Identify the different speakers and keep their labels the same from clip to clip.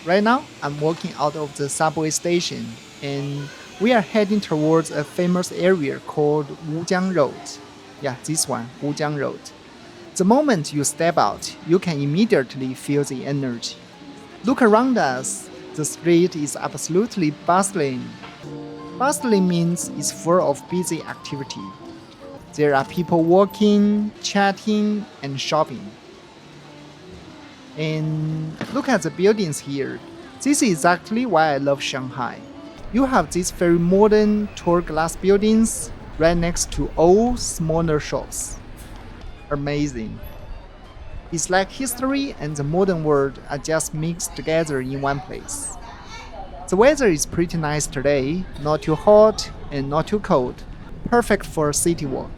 Speaker 1: Right now, I'm walking out of the subway station and we are heading towards a famous area called Wujiang Road. Yeah, this one, Wujiang Road. The moment you step out, you can immediately feel the energy. Look around us. The street is absolutely bustling. Bustling means it's full of busy activity. There are people walking, chatting, and shopping. And look at the buildings here. This is exactly why I love Shanghai. You have these very modern tall glass buildings right next to old smaller shops. Amazing. It's like history and the modern world are just mixed together in one place. The weather is pretty nice today, not too hot and not too cold. Perfect for a city walk.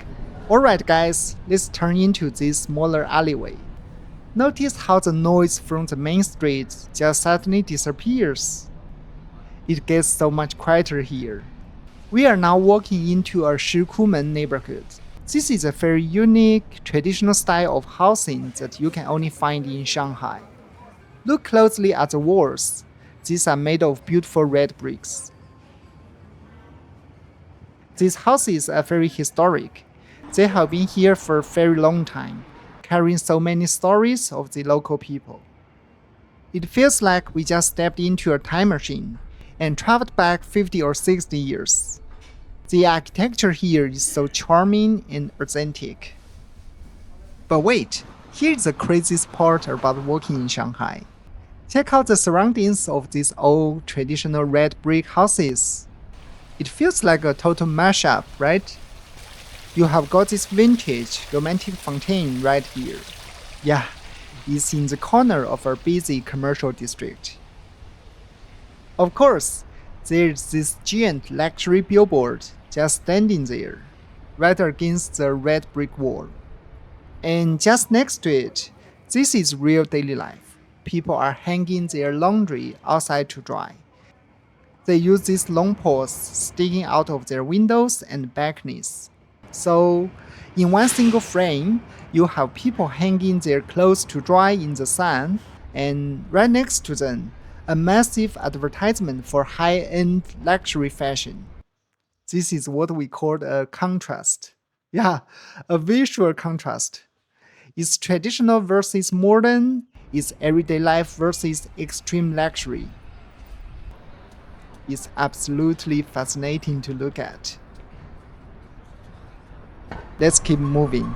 Speaker 1: Alright guys, let's turn into this smaller alleyway. Notice how the noise from the main street just suddenly disappears. It gets so much quieter here. We are now walking into a Shikumen neighborhood. This is a very unique, traditional style of housing that you can only find in Shanghai. Look closely at the walls. These are made of beautiful red bricks. These houses are very historic. They have been here for a very long time, carrying so many stories of the local people. It feels like we just stepped into a time machine and traveled back 50 or 60 years. The architecture here is so charming and authentic. But wait, here's the craziest part about walking in Shanghai. Check out the surroundings of these old traditional red brick houses. It feels like a total mashup, right? You have got this vintage, romantic fountain right here. Yeah, it's in the corner of a busy commercial district. Of course, there's this giant luxury billboard just standing there, right against the red brick wall. And just next to it, this is real daily life. People are hanging their laundry outside to dry. They use these long poles sticking out of their windows and balconies. So, in one single frame, you have people hanging their clothes to dry in the sun, and right next to them, a massive advertisement for high-end luxury fashion. This is what we call a contrast. Yeah, a visual contrast. It's traditional versus modern, it's everyday life versus extreme luxury. It's absolutely fascinating to look at. Let's keep moving.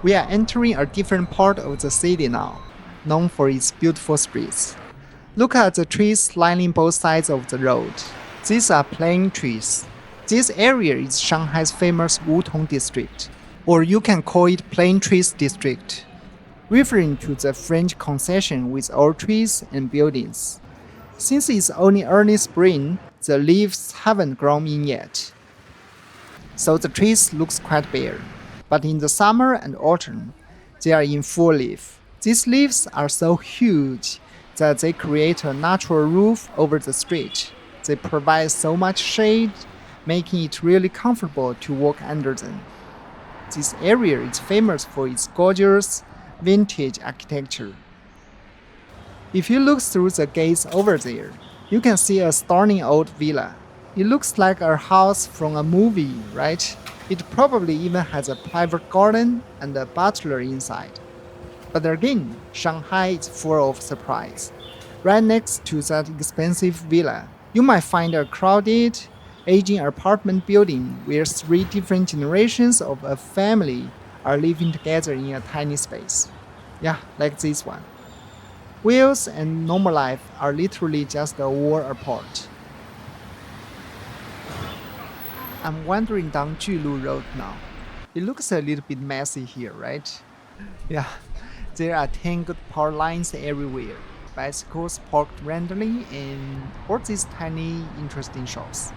Speaker 1: We are entering a different part of the city now, known for its beautiful streets. Look at the trees lining both sides of the road. These are plane trees. This area is Shanghai's famous Wutong district, or you can call it Plane Trees District, referring to the French concession with old trees and buildings. Since it's only early spring, the leaves haven't grown in yet. So the trees looks quite bare. But in the summer and autumn, they are in full leaf. These leaves are so huge that they create a natural roof over the street. They provide so much shade, making it really comfortable to walk under them. This area is famous for its gorgeous, vintage architecture. If you look through the gates over there, you can see a stunning old villa. It looks like a house from a movie, right? It probably even has a private garden and a butler inside. But again, Shanghai is full of surprise. Right next to that expensive villa, you might find a crowded, aging apartment building where three different generations of a family are living together in a tiny space. Yeah, like this one. Wheels and normal life are literally just a wall apart. I'm wandering down Julu Road now. It looks a little bit messy here, right? Yeah, there are tangled power lines everywhere, bicycles parked randomly, and all these tiny, interesting shops.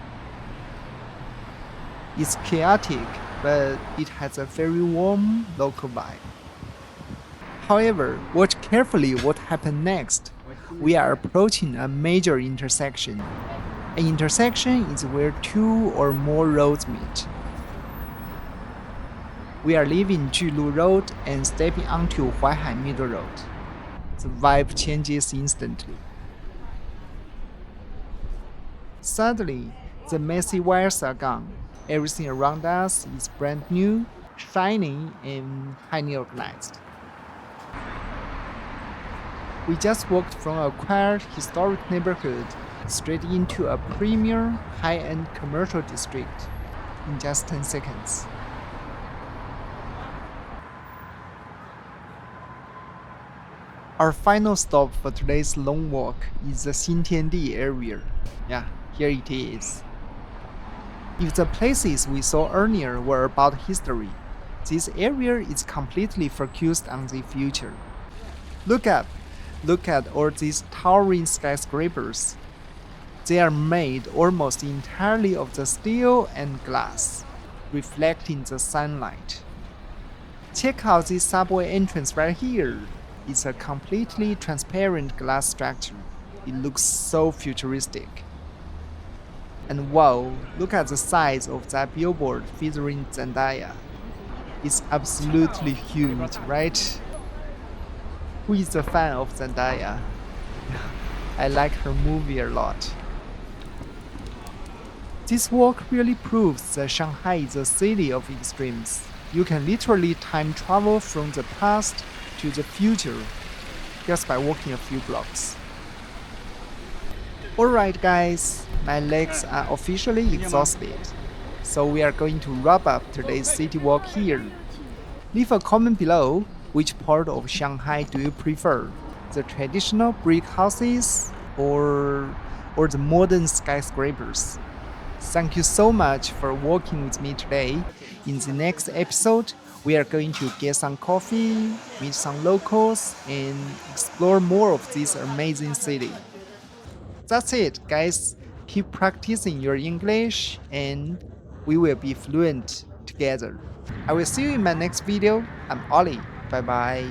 Speaker 1: It's chaotic, but it has a very warm local vibe. However, watch carefully what happens next. We are approaching a major intersection. An intersection is where two or more roads meet. We are leaving Julu Road and stepping onto Huaihai Middle Road. The vibe changes instantly. Suddenly, the messy wires are gone. Everything around us is brand new, shiny, and highly organized. We just walked from a quiet, historic neighborhood straight into a premier, high-end commercial district in just 10 seconds. Our final stop for today's long walk is the Xintiandi area. Yeah, here it is. If the places we saw earlier were about history, this area is completely focused on the future. Look up! Look at all these towering skyscrapers. They are made almost entirely of the steel and glass, reflecting the sunlight. Check out this subway entrance right here. It's a completely transparent glass structure. It looks so futuristic. And wow, look at the size of that billboard featuring Zendaya. It's absolutely huge, right? Who is a fan of Zendaya? I like her movie a lot. This walk really proves that Shanghai is a city of extremes. You can literally time travel from the past to the future just by walking a few blocks. Alright guys, my legs are officially exhausted, so we are going to wrap up today's city walk here. Leave a comment below which part of Shanghai do you prefer, the traditional brick houses or the modern skyscrapers. Thank you so much for walking with me today. In the next episode, we are going to get some coffee, meet some locals, and explore more of this amazing city. That's it, guys. Keep practicing your English, and we will be fluent together. I will see you in my next video. I'm Ollie. Bye bye.